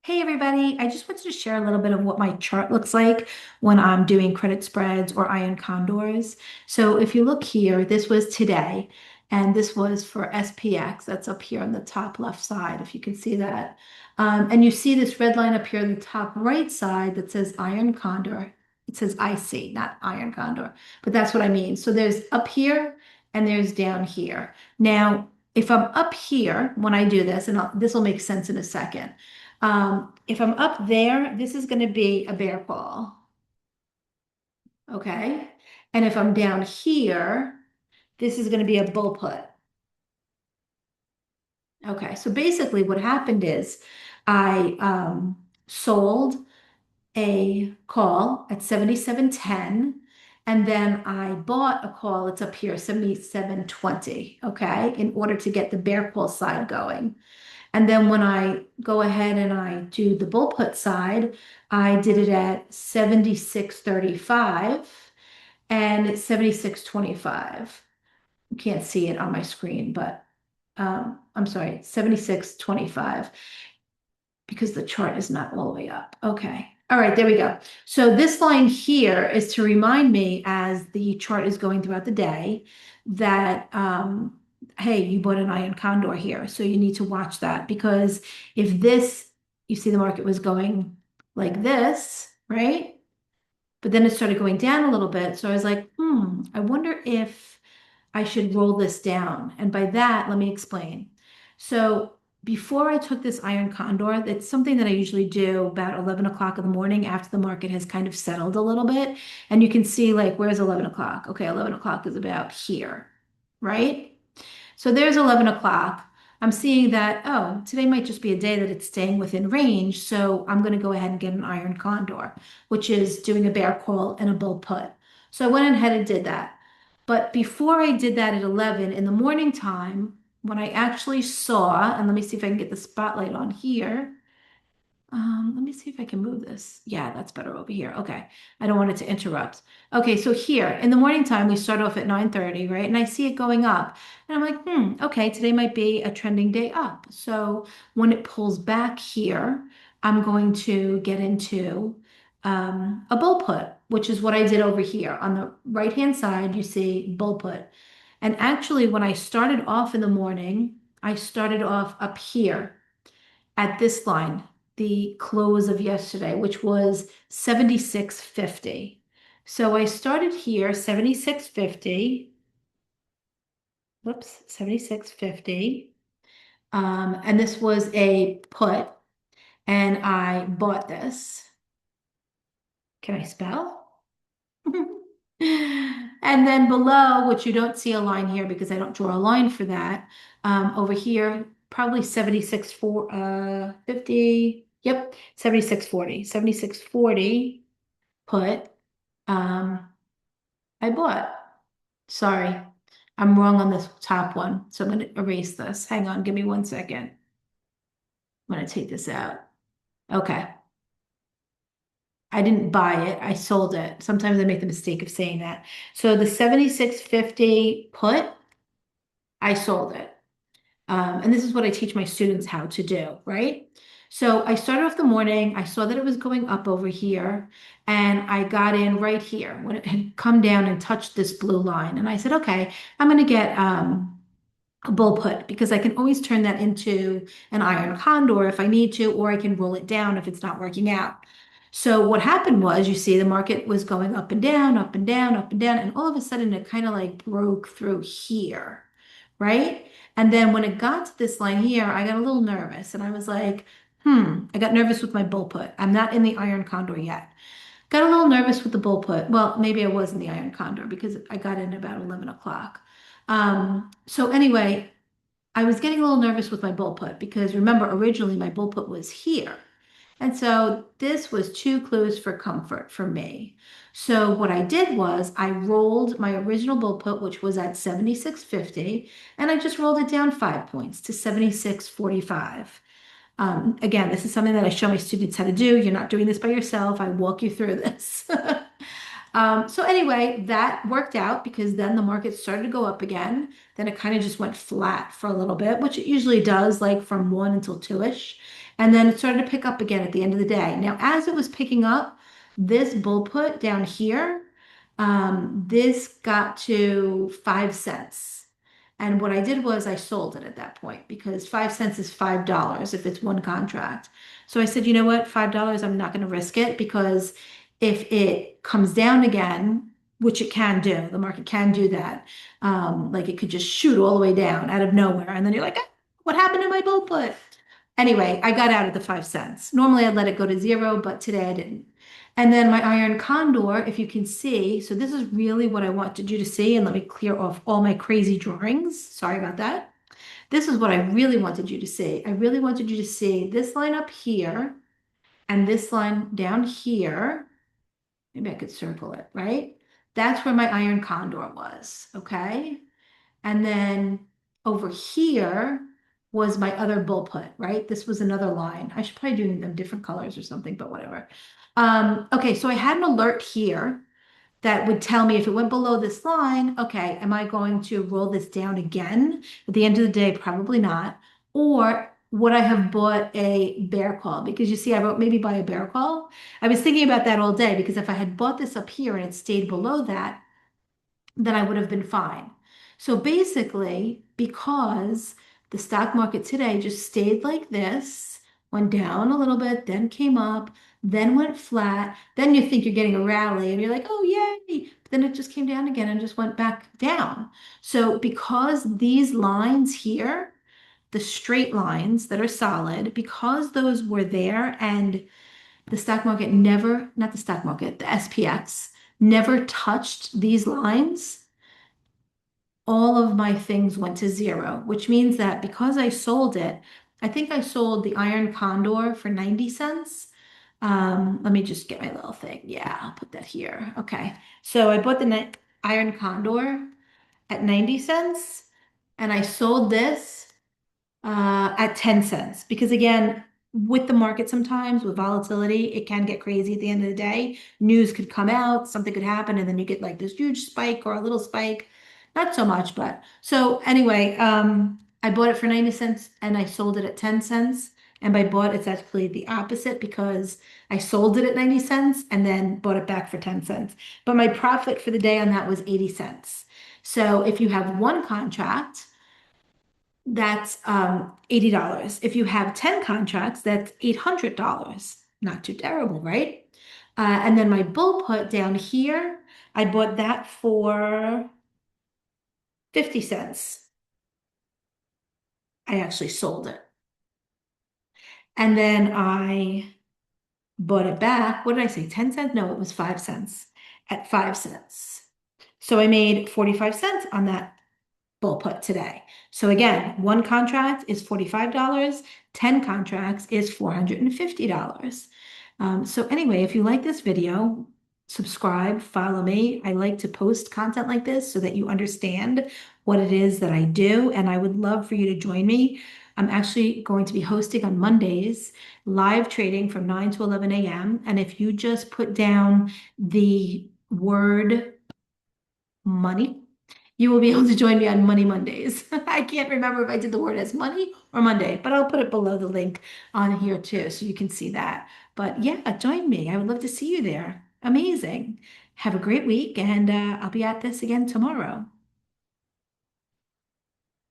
Hey everybody, I just wanted to share a little bit of what my chart looks like when I'm doing credit spreads or iron condors. So if you look here, this was today, and this was for SPX. That's up here on the top left side, if you can see that. And you see this red line up here on the top right side that says iron condor. It says IC, not iron condor, but that's what I mean. So there's up here and there's down here. Now, if I'm up here when I do this, and this will make sense in a second. If I'm up there, this is going to be a bear call. Okay. And if I'm down here, this is going to be a bull put. Okay. So basically, what happened is I sold a call at 77.10, and then I bought a call, it's up here, 77.20. Okay. In order to get the bear call side going. And then when I go ahead and I do the bull put side, I did it at 76.35 and it's 76.25. You can't see it on my screen, but I'm sorry, 76.25 because the chart is not all the way up. Okay. All right, there we go. So this line here is to remind me as the chart is going throughout the day that, hey, you bought an iron condor here. So you need to watch that because if this, you see the market was going like this, right? But then it started going down a little bit. So I was like, I wonder if I should roll this down. And by that, let me explain. So before I took this iron condor, it's something that I usually do about 11 o'clock in the morning after the market has kind of settled a little bit. And you can see like, where's 11 o'clock? Okay, 11 o'clock is about here, right? So there's 11 o'clock. I'm seeing that, oh, today might just be a day that it's staying within range. So I'm going to go ahead and get an iron condor, which is doing a bear call and a bull put. So I went ahead and did that. But before I did that at 11 in the morning time, when I actually saw, and let me see if I can get the spotlight on here. Let me see if I can move this. Yeah, that's better over here. Okay. I don't want it to interrupt. Okay, so here in the morning time, we start off at 9:30, right? And I see it going up. And I'm like, okay, today might be a trending day up. So when it pulls back here, I'm going to get into a bull put, which is what I did over here. On the right-hand side, you see bull put. And actually, when I started off in the morning, I started off up here at this line, the close of yesterday, which was 76.50. So I started here, 76.50. Whoops, 76.50. And this was a put, and I bought this. Can I spell? And then below, which you don't see a line here because I don't draw a line for that, over here, probably 50. Yep, 76.40. 76.40 put, um, I bought. Sorry, I'm wrong on this top one. So I'm going to erase this. Hang on, give me 1 second. I'm going to take this out. Okay. I didn't buy it. I sold it. Sometimes I make the mistake of saying that. So the 76.50 put, I sold it. And this is what I teach my students how to do, right? So I started off the morning, I saw that it was going up over here, and I got in right here when it had come down and touched this blue line. And I said, okay, I'm going to get a bull put because I can always turn that into an iron condor if I need to, or I can roll it down if it's not working out. So what happened was, you see, the market was going up and down, up and down, up and down, and all of a sudden it kind of like broke through here, right? And then when it got to this line here, I got a little nervous and I was like, I got nervous with my bull put. I'm not in the iron condor yet. Got a little nervous with the bull put. Well, maybe I was in the iron condor because I got in about 11 o'clock. So anyway, I was getting a little nervous with my bull put because remember, originally my bull put was here. And so this was two clues for comfort for me. So what I did was I rolled my original bull put, which was at 76.50, and I just rolled it down 5 points to 76.45. Again, this is something that I show my students how to do. You're not doing this by yourself. I walk you through this. So anyway, that worked out because then the market started to go up again. Then it kind of just went flat for a little bit, which it usually does, like from 1 until 2-ish. And then it started to pick up again at the end of the day. Now, as it was picking up, this bull put down here, this got to 5 cents. And what I did was I sold it at that point because 5 cents is $5 if it's one contract. So I said, you know what, $5, I'm not going to risk it because if it comes down again, which it can do, the market can do that. Like it could just shoot all the way down out of nowhere. And then you're like, "Ah, what happened to my bull put?" Anyway, I got out at the 5 cents. Normally I'd let it go to zero, but today I didn't. And then my iron condor, if you can see, so this is really what I wanted you to see, and let me clear off all my crazy drawings. Sorry about that. This is what I really wanted you to see. I really wanted you to see this line up here and this line down here. Maybe I could circle it, right? That's where my iron condor was, okay? And then over here was my other bull put, right? This was another line. I should probably do them different colors or something, but whatever. Okay, so I had an alert here that would tell me if it went below this line, okay, am I going to roll this down again? At the end of the day, probably not. Or would I have bought a bear call? Because you see, I wrote maybe buy a bear call. I was thinking about that all day because if I had bought this up here and it stayed below that, then I would have been fine. So basically, because the stock market today just stayed like this, went down a little bit, then came up, then went flat, then you think you're getting a rally and you're like, oh, yay. But then it just came down again and just went back down. So because these lines here, the straight lines that are solid, because those were there and the stock market never, not the stock market, the SPX never touched these lines, all of my things went to zero, which means that because I sold it, I think I sold the Iron Condor for 90 cents. Let me just get my little thing. Yeah, I'll put that here. Okay. So I bought the Iron Condor at 90 cents and I sold this at 10 cents. Because again, with the market sometimes, with volatility, it can get crazy at the end of the day. News could come out, something could happen, and then you get like this huge spike or a little spike. Not so much, but so anyway, I bought it for 90 cents and I sold it at 10 cents. And by bought, it's actually the opposite because I sold it at 90 cents and then bought it back for 10 cents. But my profit for the day on that was 80 cents. So if you have one contract, that's $80. If you have 10 contracts, that's $800. Not too terrible, right? And then my bull put down here, I bought that for 50 cents. I actually sold it. And then I bought it back. What did I say? 10 cents? No, it was 5 cents at 5 cents. So I made 45 cents on that bull put today. So again, one contract is $45, 10 contracts is $450. So anyway, if you like this video, subscribe, follow me. I like to post content like this so that you understand what it is that I do, and I would love for you to join me. I'm actually going to be hosting on Mondays, live trading from 9 to 11 a.m. And if you just put down the word money, you will be able to join me on Money Mondays. I can't remember if I did the word as money or Monday, but I'll put it below the link on here too, so you can see that. But yeah, join me. I would love to see you there. Amazing. Have a great week, and I'll be at this again tomorrow.